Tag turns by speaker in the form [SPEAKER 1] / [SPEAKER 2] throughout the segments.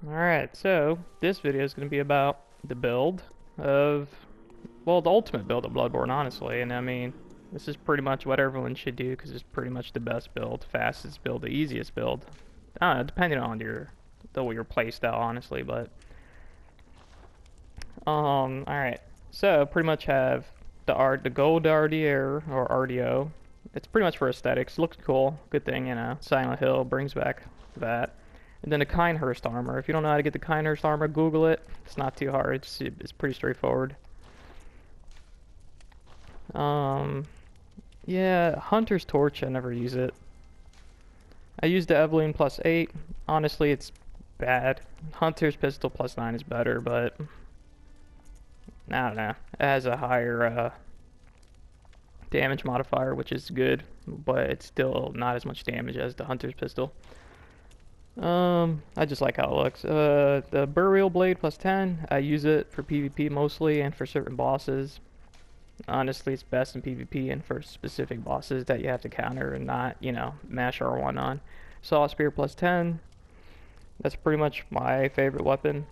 [SPEAKER 1] Alright, so this video is going to be about the build of, well, the ultimate build of Bloodborne, honestly. And I mean, this is pretty much what everyone should do because it's pretty much the best build, fastest build, the easiest build. I don't know, depending on your play style, honestly. But alright, so pretty much have the gold RDR or RDO. It's pretty much for aesthetics. Looks cool, good thing, you know. Silent Hill brings back that. And then the Kindhurst armor. If you don't know how to get the Kindhurst armor, Google it. It's not too hard. It's pretty straightforward. Yeah, Hunter's Torch. I never use it. I used the Evelyn +8. Honestly, it's bad. Hunter's Pistol +9 is better, but I don't know. It has a higher damage modifier, which is good, but it's still not as much damage as the Hunter's Pistol. I just like how it looks. The Burial Blade +10, I use it for PvP mostly and for certain bosses. Honestly, it's best in PvP and for specific bosses that you have to counter and not, you know, mash R1 on. Saw Spear +10, that's pretty much my favorite weapon.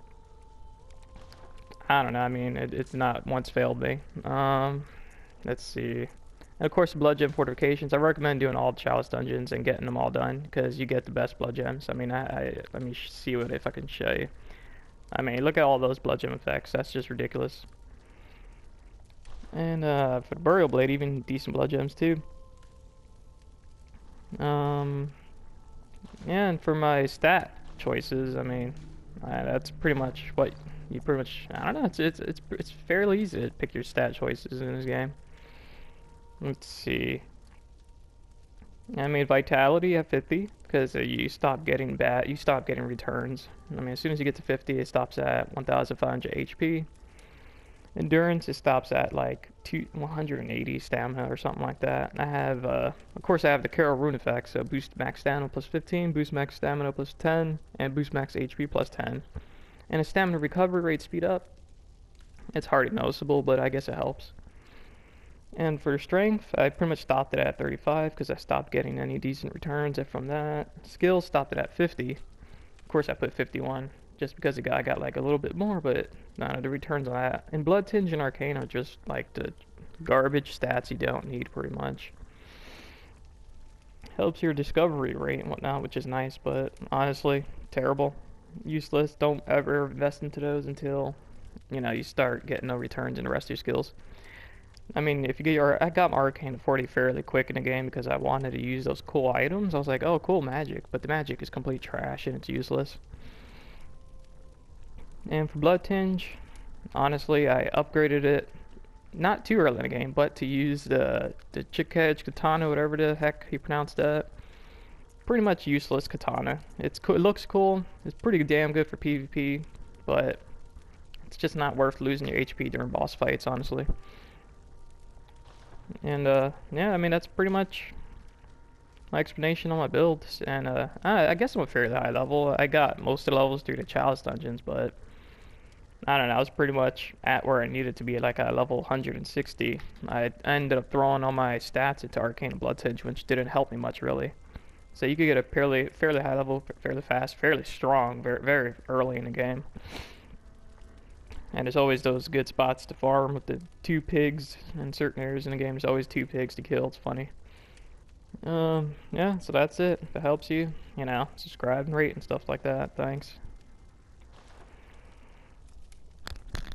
[SPEAKER 1] I don't know, I mean, it's not once failed me. Let's see. And of course, the blood gem fortifications. I recommend doing all the chalice dungeons and getting them all done because you get the best blood gems. I mean, let me see what if I can show you. I mean, look at all those blood gem effects. That's just ridiculous. And for the burial blade, even decent blood gems too. Yeah, and for my stat choices, I mean, that's pretty much what you pretty much. I don't know. It's fairly easy to pick your stat choices in this game. Let's see. I mean, vitality at 50 because you stop getting returns. I mean, as soon as you get to 50, it stops at 1,500 HP. Endurance, it stops at like 180 stamina or something like that. I have, of course, I have the Carol Rune effect, so boost max stamina +15, boost max stamina +10, and boost max HP +10. And a stamina recovery rate speed up. It's hardly noticeable, but I guess it helps. And for strength, I pretty much stopped it at 35 because I stopped getting any decent returns from that. Skill stopped it at 50. Of course, I put 51 just because the guy got like a little bit more, but none of the returns on that. And Blood Tinge and Arcane are just like the garbage stats you don't need pretty much. Helps your discovery rate and whatnot, which is nice, but honestly, terrible. Useless. Don't ever invest into those until, you know, you start getting no returns in the rest of your skills. I mean, if you get I got my Arcane to 40 fairly quick in the game because I wanted to use those cool items. I was like, oh, cool magic, but the magic is complete trash and it's useless. And for Blood Tinge, honestly, I upgraded it not too early in the game, but to use the Chickhedge Katana, whatever the heck you pronounce that. Pretty much useless katana. It's cool. It looks cool. It's pretty damn good for PvP, but it's just not worth losing your HP during boss fights, honestly. And yeah, I mean that's pretty much my explanation on my builds. And I guess I'm a fairly high level. I got most of the levels through the chalice dungeons, but I don't know. I was pretty much at where I needed to be, like at level 160. I ended up throwing all my stats into Arcane and Blood Tinge, which didn't help me much really. So you could get a fairly high level, fairly fast, fairly strong, very early in the game. And there's always those good spots to farm with the 2 pigs in certain areas in the game. There's always 2 pigs to kill. It's funny. Yeah, so that's it. If it helps you, you know, subscribe and rate and stuff like that. Thanks.